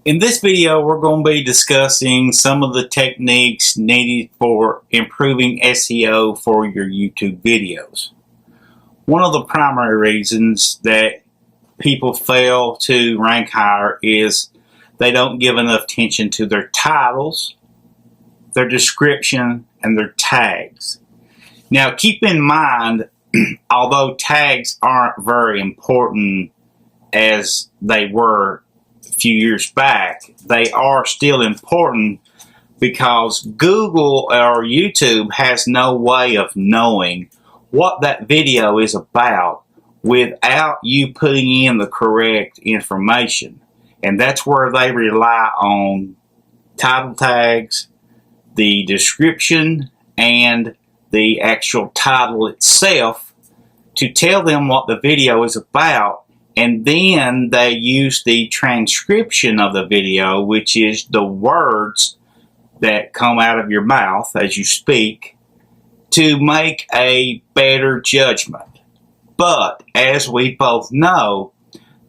In this video, we're going to be discussing some of the techniques needed for improving SEO for your YouTube videos. One of the primary reasons that people fail to rank higher is they don't give enough attention to their titles, their description, and their tags. Now, keep in mind, although tags aren't very important as they were a few years back, they are still important because Google or YouTube has no way of knowing what that video is about without you putting in the correct information. And that's where they rely on title tags, the description, and the actual title itself to tell them what the video is about. And then they use the transcription of the video, which is the words that come out of your mouth as you speak, to make a better judgment. But as we both know,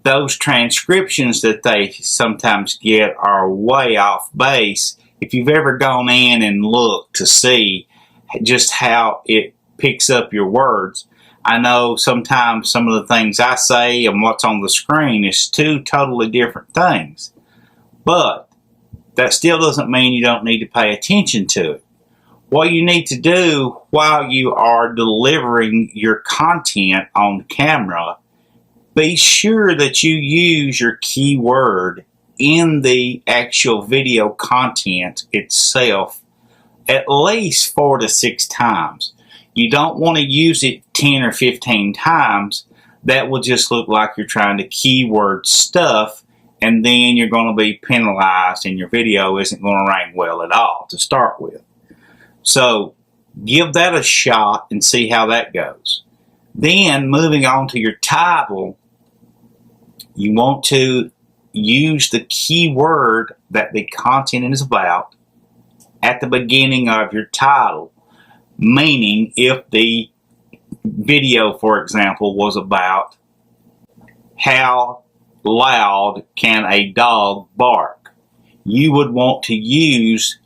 those transcriptions that they sometimes get are way off base. If you've ever gone in and looked to see just how it picks up your words, I know sometimes some of the things I say and what's on the screen is two totally different things. But that still doesn't mean you don't need to pay attention to it. What you need to do while you are delivering your content on camera, be sure that you use your keyword in the actual video content itself at least 4 to 6 times. You don't want to use it 10 or 15 times. That will just look like you're trying to keyword stuff, and then you're going to be penalized and your video isn't going to rank well at all to start with. So give that a shot and see how that goes. Then moving on to your title, you want to use the keyword that the content is about at the beginning of your title. Meaning, if the video, for example, was about how loud can a dog bark, you would want to use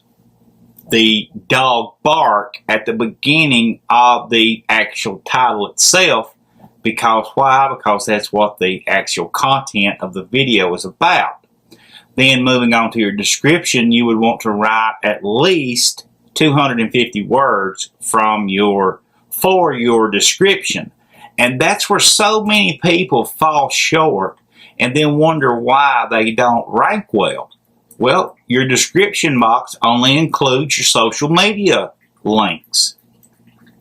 the dog bark at the beginning of the actual title itself. Because why? Because that's what the actual content of the video is about. Then moving on to your description, you would want to write at least 250 words for your description. And that's where so many people fall short and then wonder why they don't rank well. Well, your description box only includes your social media links.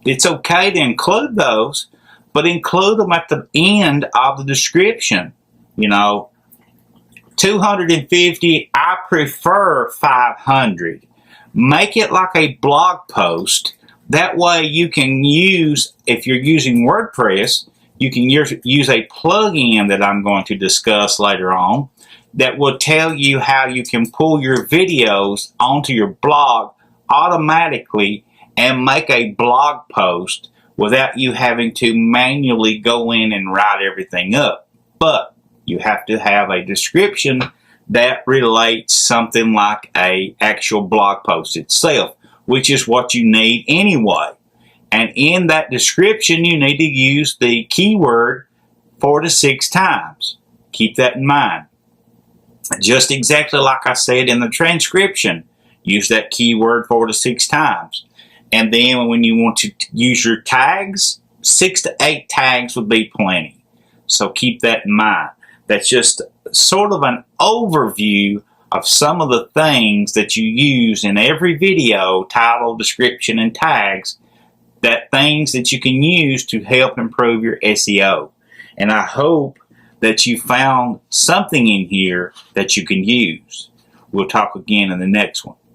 It's okay to include those, but include them at the end of the description. 250, I prefer 500. Make it like a blog post. That way you can use, if you're using WordPress, you can use a plugin that I'm going to discuss later on that will tell you how you can pull your videos onto your blog automatically and make a blog post without you having to manually go in and write everything up. But you have to have a description that relates something like a actual blog post itself, which is what you need anyway. And in that description, you need to use the keyword 4 to 6 times. Keep that in mind. Just exactly like I said in the transcription, use that keyword 4 to 6 times. And then when you want to use your tags, 6 to 8 tags would be plenty. So keep that in mind. That's just sort of an overview of some of the things that you use in every video, title, description, and tags, that things that you can use to help improve your SEO. And I hope that you found something in here that you can use. We'll talk again in the next one.